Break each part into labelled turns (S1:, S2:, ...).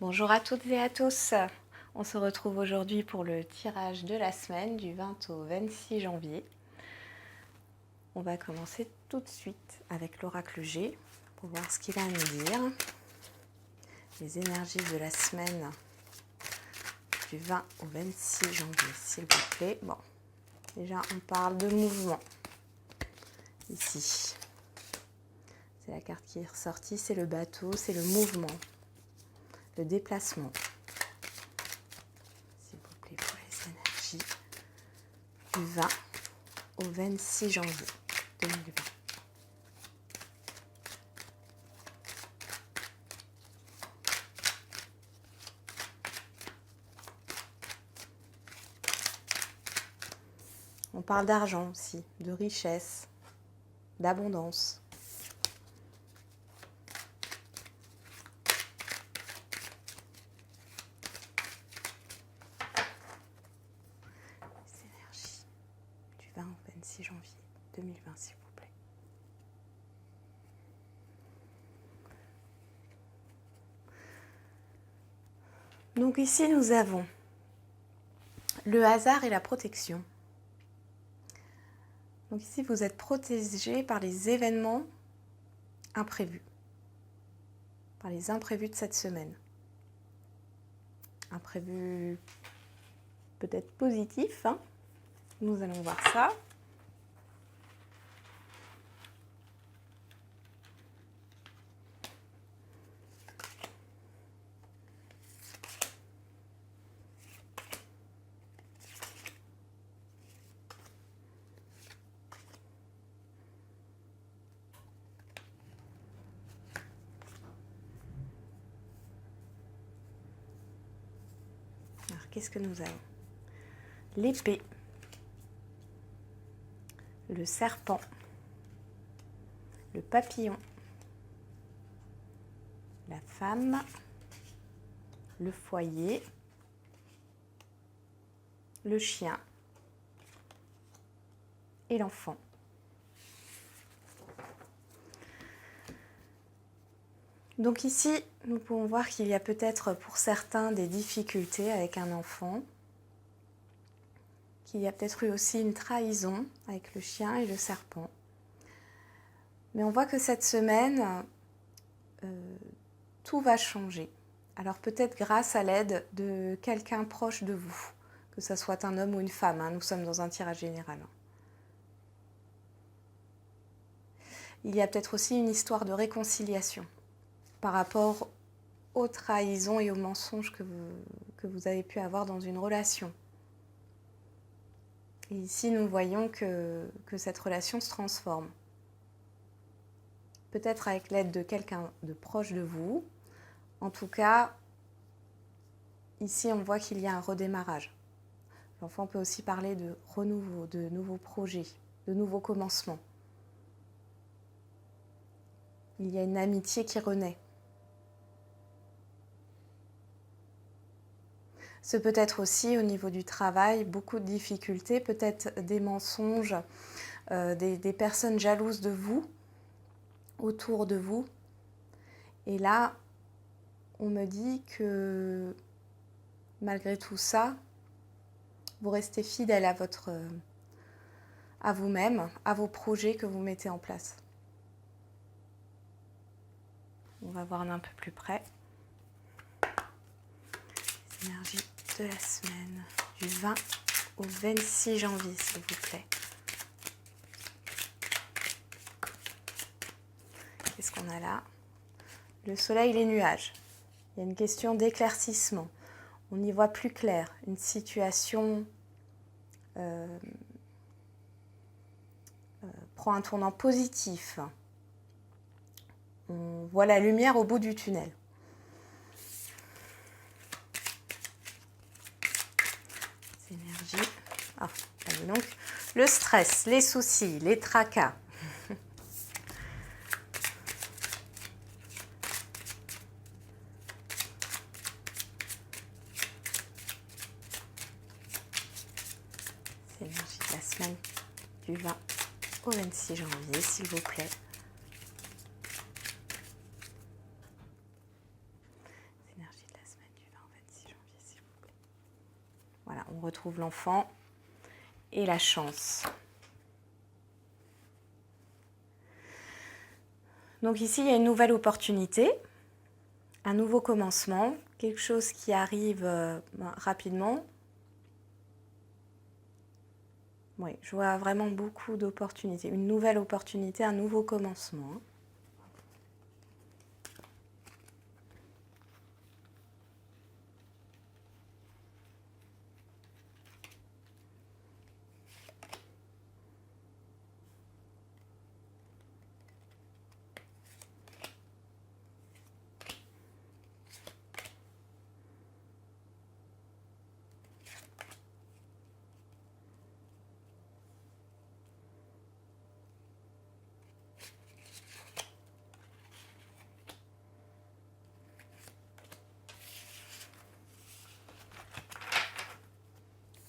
S1: Bonjour à toutes et à tous. On se retrouve aujourd'hui pour le tirage de la semaine du 20 au 26 janvier. On va commencer tout de suite avec l'oracle G pour voir ce qu'il a à nous dire. Les énergies de la semaine du 20 au 26 janvier, s'il vous plaît. Bon, déjà on parle de mouvement. Ici, c'est la carte qui est ressortie, c'est le bateau, c'est le mouvement, le déplacement. S'il vous plaît, pour les énergies du 20 au 26 janvier 2020. On parle d'argent aussi, de richesse, d'abondance. Les énergies du 20 au 26 janvier 2020, s'il vous plaît. Donc ici, nous avons le hasard et la protection. Donc ici, vous êtes protégé par les événements imprévus, par les imprévus de cette semaine. Imprévus peut-être positifs, hein. Nous allons voir ça. Alors, qu'est-ce que nous avons? L'épée, le serpent, le papillon, la femme, le foyer, le chien et l'enfant. Donc ici, nous pouvons voir qu'il y a peut-être pour certains des difficultés avec un enfant, qu'il y a peut-être eu aussi une trahison avec le chien et le serpent. Mais on voit que cette semaine, tout va changer. Alors peut-être grâce à l'aide de quelqu'un proche de vous, que ce soit un homme ou une femme, hein, nous sommes dans un tirage général. Il y a peut-être aussi une histoire de réconciliation par rapport aux trahisons et aux mensonges que vous avez pu avoir dans une relation. Et ici, nous voyons que cette relation se transforme. Peut-être avec l'aide de quelqu'un de proche de vous. En tout cas, ici, on voit qu'il y a un redémarrage. L'enfant peut aussi parler de renouveau, de nouveaux projets, de nouveaux commencements. Il y a une amitié qui renaît. Ce peut être aussi au niveau du travail, beaucoup de difficultés, peut-être des mensonges, des personnes jalouses de vous, autour de vous. Et là, on me dit que malgré tout ça, vous restez fidèle à vous-même, à vos projets que vous mettez en place. On va voir un peu plus près. Les énergies de la semaine du 20 au 26 janvier, s'il vous plaît. Qu'est-ce qu'on a là? Le soleil, les nuages. Il y a une question d'éclaircissement. On y voit plus clair. Une situation prend un tournant positif. On voit la lumière au bout du tunnel. Ces énergies. Ah, allez donc. Le stress, les soucis, les tracas. Ces énergies de la semaine du 20 au 26 janvier, s'il vous plaît. Énergie de la semaine Voilà, on retrouve l'enfant et la chance. Donc ici, il y a une nouvelle opportunité, un nouveau commencement, quelque chose qui arrive rapidement. Oui, je vois vraiment beaucoup d'opportunités, une nouvelle opportunité, un nouveau commencement.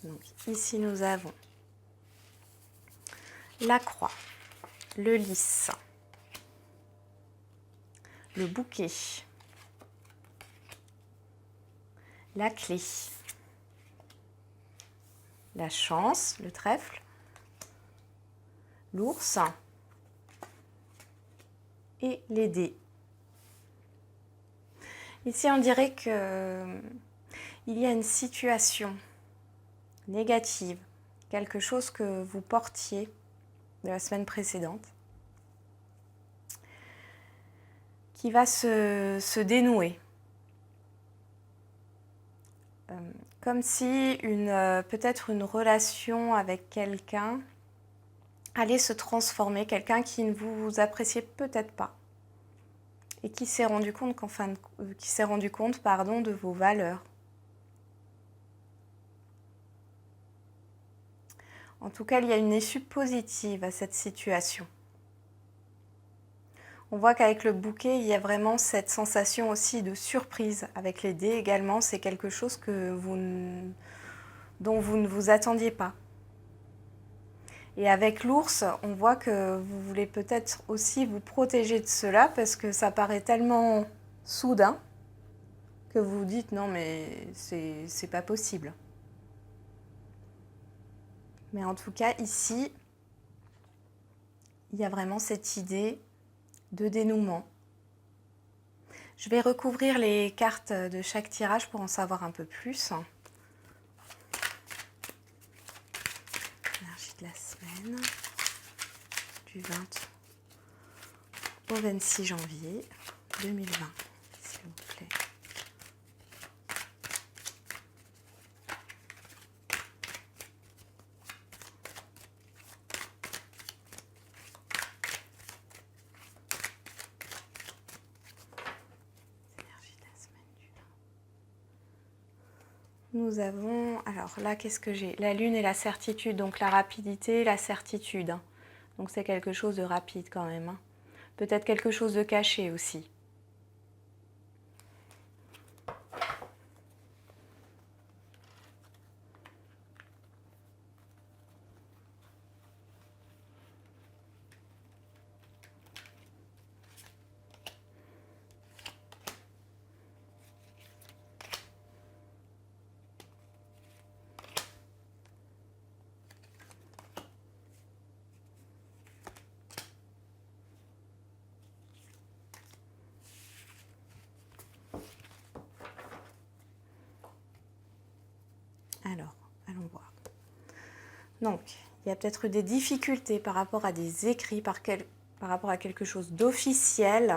S1: Donc, ici, nous avons la croix, le lys, le bouquet, la clé, la chance, le trèfle, l'ours et les dés. Ici, on dirait que il y a une situation négative, quelque chose que vous portiez de la semaine précédente, qui va se dénouer. Comme si peut-être une relation avec quelqu'un allait se transformer, quelqu'un qui ne vous appréciait peut-être pas et qui s'est rendu compte de vos valeurs. En tout cas, il y a une issue positive à cette situation. On voit qu'avec le bouquet, il y a vraiment cette sensation aussi de surprise. Avec les dés également, c'est quelque chose dont vous ne vous attendiez pas. Et avec l'ours, on voit que vous voulez peut-être aussi vous protéger de cela parce que ça paraît tellement soudain que vous vous dites non mais c'est pas possible. Mais en tout cas ici, il y a vraiment cette idée de dénouement. Je vais recouvrir les cartes de chaque tirage pour en savoir un peu plus. Énergie de la semaine du 20 au 26 janvier 2020, s'il vous plaît. Nous avons, alors là, qu'est-ce que j'ai? La lune et la certitude, donc la rapidité, la certitude. Donc c'est quelque chose de rapide quand même. Peut-être quelque chose de caché aussi. Alors, allons voir. Donc, il y a peut-être des difficultés par rapport à des écrits, par rapport à quelque chose d'officiel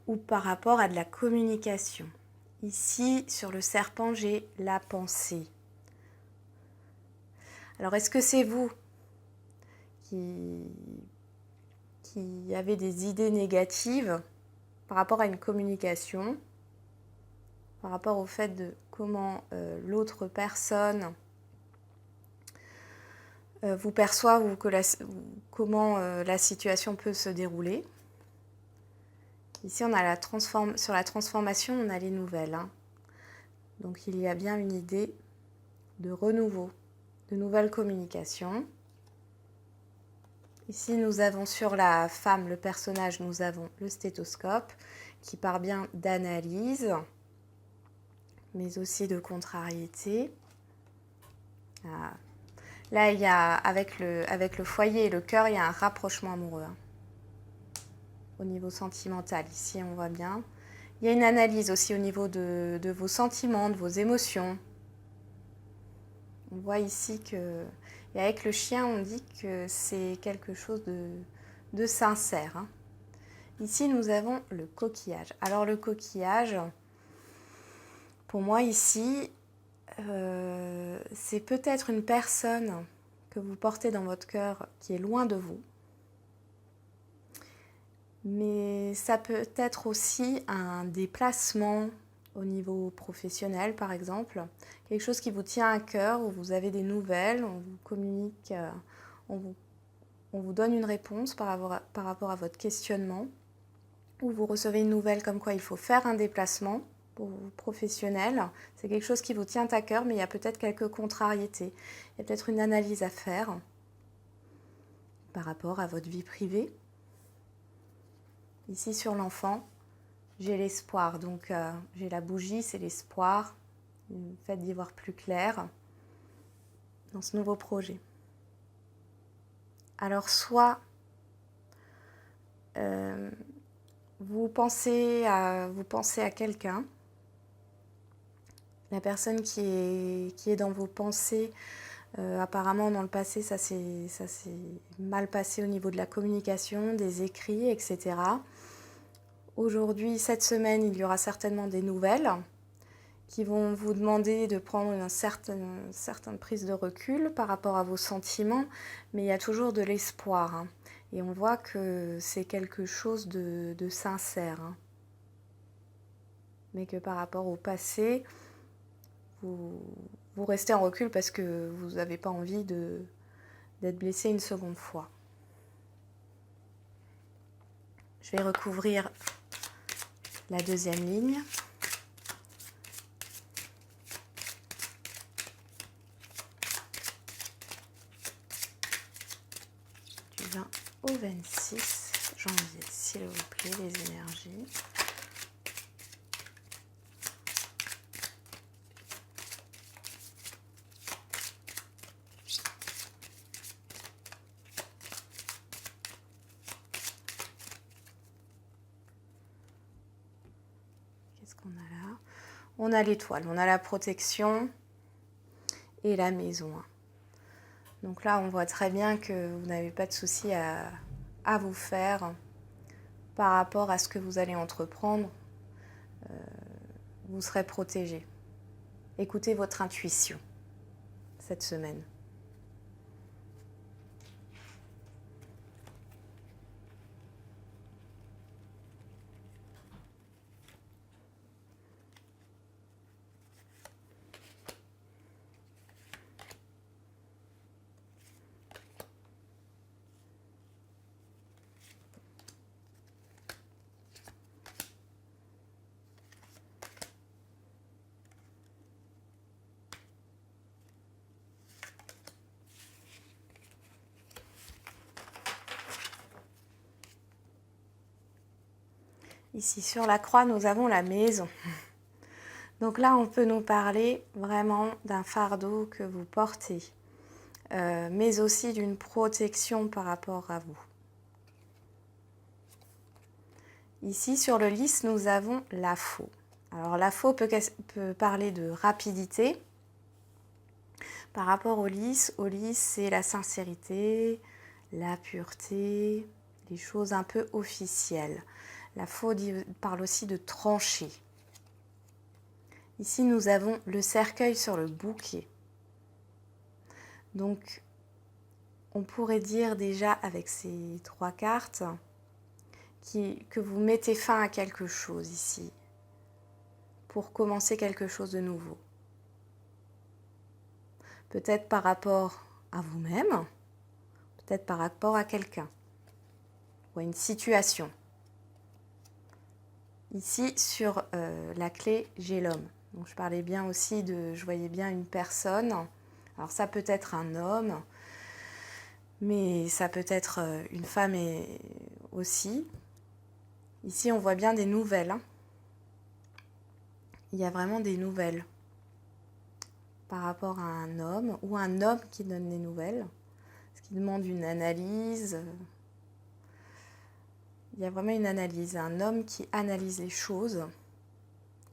S1: ou par rapport à de la communication. Ici, sur le serpent, j'ai la pensée. Alors, est-ce que c'est vous qui avez des idées négatives par rapport à une communication, par rapport au fait de comment l'autre personne vous perçoit ou comment la situation peut se dérouler. Ici, on a sur la transformation, on a les nouvelles. Donc, il y a bien une idée de renouveau, de nouvelles communications. Ici, nous avons sur la femme, le personnage, nous avons le stéthoscope qui part bien d'analyse, mais aussi de contrariété. Ah. Là, il y a, avec le foyer et le cœur, il y a un rapprochement amoureux. Hein. Au niveau sentimental, ici, on voit bien. Il y a une analyse aussi au niveau de vos sentiments, de vos émotions. On voit ici que... Et avec le chien, on dit que c'est quelque chose de sincère. Hein. Ici, nous avons le coquillage. Alors, le coquillage, pour moi, ici, c'est peut-être une personne que vous portez dans votre cœur qui est loin de vous. Mais ça peut être aussi un déplacement au niveau professionnel, par exemple. Quelque chose qui vous tient à cœur, où vous avez des nouvelles, on vous communique, on vous donne une réponse par rapport à votre questionnement, ou vous recevez une nouvelle comme quoi il faut faire un déplacement professionnel. C'est quelque chose qui vous tient à cœur, mais il y a peut-être quelques contrariétés. Il y a peut-être une analyse à faire par rapport à votre vie privée. Ici sur l'enfant, j'ai l'espoir. Donc j'ai la bougie, c'est l'espoir. Le fait d'y voir plus clair dans ce nouveau projet. Alors soit vous pensez à quelqu'un, la personne qui est dans vos pensées, apparemment dans le passé ça s'est mal passé au niveau de la communication, des écrits, etc. Aujourd'hui, cette semaine, il y aura certainement des nouvelles qui vont vous demander de prendre une certaine prise de recul par rapport à vos sentiments, mais il y a toujours de l'espoir. Hein. Et on voit que c'est quelque chose de sincère. Hein. Mais que par rapport au passé, vous restez en recul parce que vous n'avez pas envie d'être blessé une seconde fois. Je vais recouvrir la deuxième ligne. Du 20 au 26 janvier, s'il vous plaît, les énergies. Qu'est-ce qu'on a là? On a l'étoile, on a la protection et la maison. Donc là, on voit très bien que vous n'avez pas de souci à vous faire par rapport à ce que vous allez entreprendre. Vous serez protégé. Écoutez votre intuition cette semaine. Ici sur la croix, nous avons la maison. Donc là, on peut nous parler vraiment d'un fardeau que vous portez, mais aussi d'une protection par rapport à vous. Ici, sur le lys, nous avons la faux. Alors la faux peut parler de rapidité. Par rapport au lys, c'est la sincérité, la pureté, les choses un peu officielles. La faux parle aussi de trancher. Ici, nous avons le cercueil sur le bouquet. Donc, on pourrait dire déjà avec ces trois cartes que vous mettez fin à quelque chose ici pour commencer quelque chose de nouveau. Peut-être par rapport à vous-même, peut-être par rapport à quelqu'un ou à une situation. Ici, sur la clé, j'ai l'homme. Donc, je parlais bien aussi je voyais bien une personne. Alors, ça peut être un homme, mais ça peut être une femme aussi. Ici, on voit bien des nouvelles. Hein. il y a vraiment des nouvelles par rapport à un homme ou un homme qui donne des nouvelles, ce qui demande une analyse. Il y a vraiment une analyse, un homme qui analyse les choses,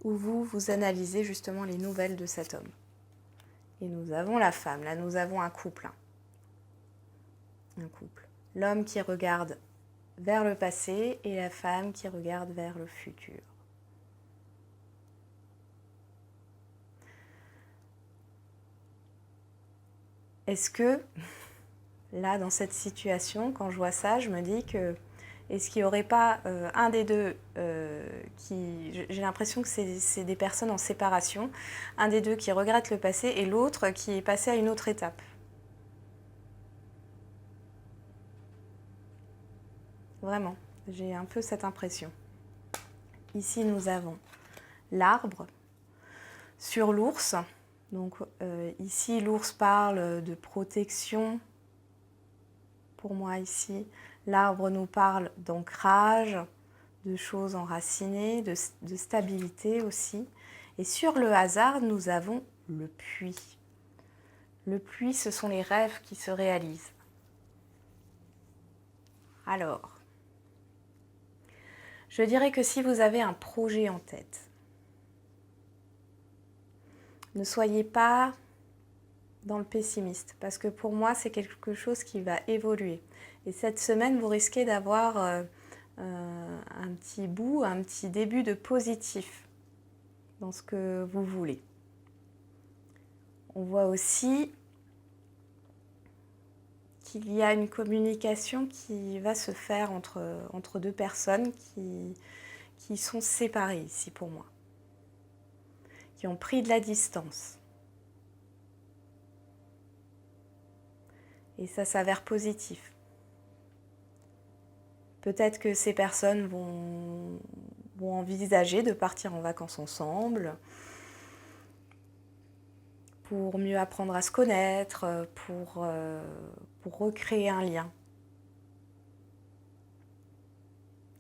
S1: ou vous analysez justement les nouvelles de cet homme. Et nous avons la femme, là nous avons un couple. Un couple. L'homme qui regarde vers le passé et la femme qui regarde vers le futur. Est-ce que, là, dans cette situation, quand je vois ça, je me dis que, est-ce qu'il n'y aurait pas un des deux qui... J'ai l'impression que c'est des personnes en séparation, un des deux qui regrette le passé et l'autre qui est passé à une autre étape. Vraiment, j'ai un peu cette impression. Ici, nous avons l'arbre sur l'ours. Donc ici, l'ours parle de protection. Pour moi, ici, l'arbre nous parle d'ancrage, de choses enracinées, de stabilité aussi. Et sur le hasard, nous avons le puits. Le puits, ce sont les rêves qui se réalisent. Alors, je dirais que si vous avez un projet en tête, ne soyez pas dans le pessimiste, parce que pour moi, c'est quelque chose qui va évoluer. Et cette semaine, vous risquez d'avoir un petit bout, un petit début de positif dans ce que vous voulez. On voit aussi qu'il y a une communication qui va se faire entre deux personnes qui sont séparées ici pour moi, qui ont pris de la distance. Et ça s'avère positif. Peut-être que ces personnes vont envisager de partir en vacances ensemble pour mieux apprendre à se connaître, pour recréer un lien.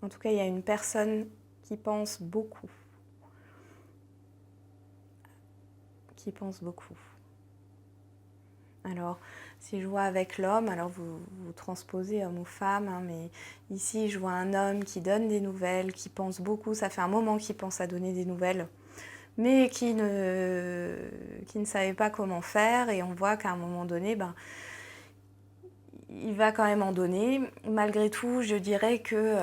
S1: En tout cas, il y a une personne qui pense beaucoup. Qui pense beaucoup. Alors, si je vois avec l'homme, alors vous transposez homme ou femme, hein, mais ici je vois un homme qui donne des nouvelles, qui pense beaucoup, ça fait un moment qu'il pense à donner des nouvelles, mais qui ne savait pas comment faire, et on voit qu'à un moment donné, il va quand même en donner. Malgré tout, je dirais que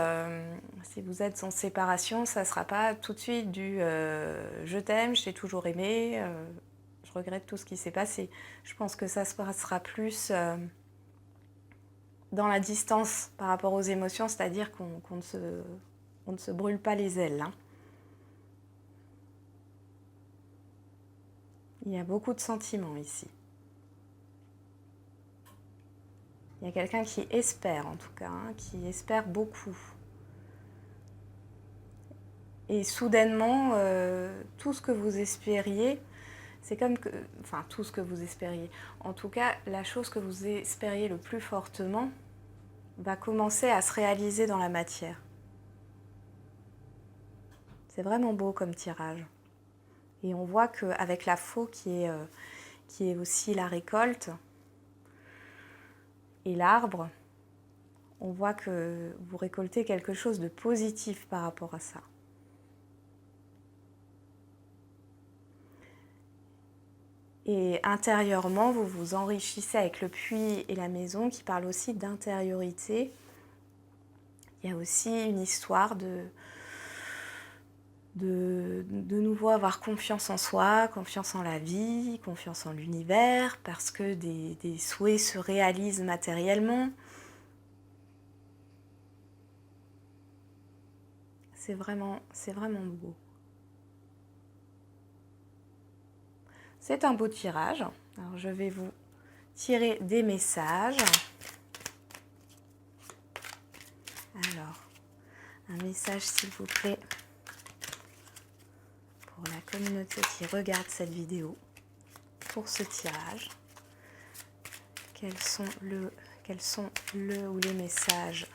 S1: si vous êtes en séparation, ça ne sera pas tout de suite du je t'aime, je t'ai toujours aimé, je regrette tout ce qui s'est passé. Je pense que ça se passera plus dans la distance par rapport aux émotions, c'est-à-dire qu'on ne se brûle pas les ailes. Hein. Il y a beaucoup de sentiments ici. Il y a quelqu'un qui espère en tout cas, hein, qui espère beaucoup. Et soudainement, tout ce que vous espériez, c'est comme que... Enfin, tout ce que vous espériez. En tout cas, la chose que vous espériez le plus fortement va commencer à se réaliser dans la matière. C'est vraiment beau comme tirage. Et on voit qu'avec la faux qui est aussi la récolte et l'arbre, on voit que vous récoltez quelque chose de positif par rapport à ça. Et intérieurement, vous vous enrichissez avec le puits et la maison qui parle aussi d'intériorité. Il y a aussi une histoire de nouveau avoir confiance en soi, confiance en la vie, confiance en l'univers, parce que des souhaits se réalisent matériellement. C'est vraiment beau. C'est un beau tirage. Alors je vais vous tirer des messages. Alors, un message s'il vous plaît pour la communauté qui regarde cette vidéo pour ce tirage. Quels sont le ou les messages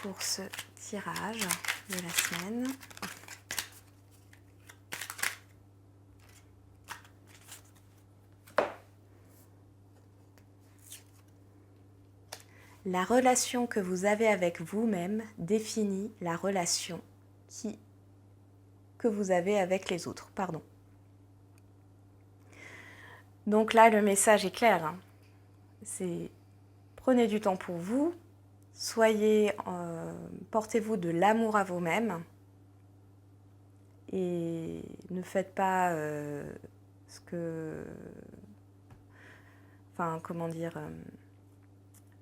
S1: pour ce tirage de la semaine? La relation que vous avez avec vous-même définit la relation que vous avez avec les autres. Pardon. Donc là, le message est clair. Hein. C'est prenez du temps pour vous, portez-vous de l'amour à vous-même et ne faites pas ce que... Enfin, comment dire...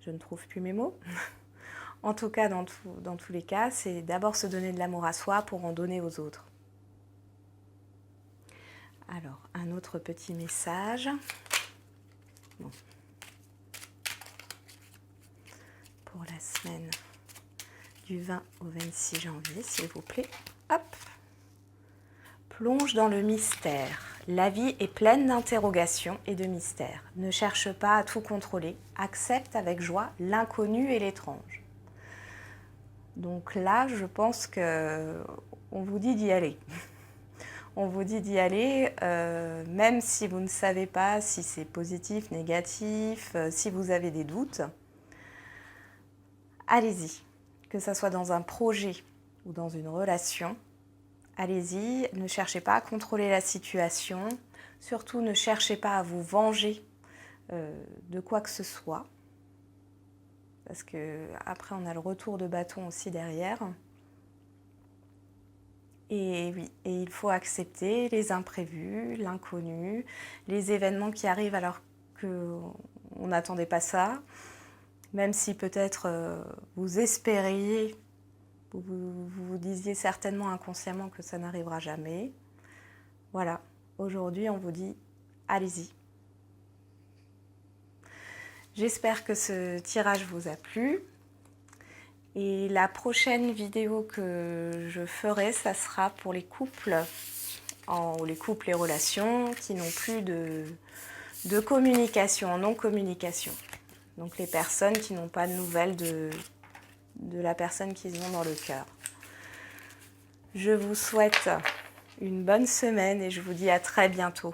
S1: je ne trouve plus mes mots. En tout cas, dans tous les cas, c'est d'abord se donner de l'amour à soi pour en donner aux autres. Alors, un autre petit message. Bon. Pour la semaine du 20 au 26 janvier, s'il vous plaît. Hop. Plonge dans le mystère. La vie est pleine d'interrogations et de mystères. Ne cherche pas à tout contrôler. Accepte avec joie l'inconnu et l'étrange. Donc là, je pense qu'on vous dit d'y aller. On vous dit d'y aller, même si vous ne savez pas si c'est positif, négatif, si vous avez des doutes. Allez-y, que ce soit dans un projet ou dans une relation. Allez-y, ne cherchez pas à contrôler la situation. Surtout, ne cherchez pas à vous venger de quoi que ce soit. Parce qu'après, on a le retour de bâton aussi derrière. Et oui, et il faut accepter les imprévus, l'inconnu, les événements qui arrivent alors qu'on n'attendait pas ça. Même si peut-être vous espériez, vous disiez certainement inconsciemment que ça n'arrivera jamais. Voilà, aujourd'hui on vous dit, allez-y. J'espère que ce tirage vous a plu. Et la prochaine vidéo que je ferai, ça sera pour les couples, les relations qui n'ont plus de communication, en non-communication. Donc les personnes qui n'ont pas de nouvelles de la personne qu'ils ont dans le cœur. Je vous souhaite une bonne semaine et je vous dis à très bientôt.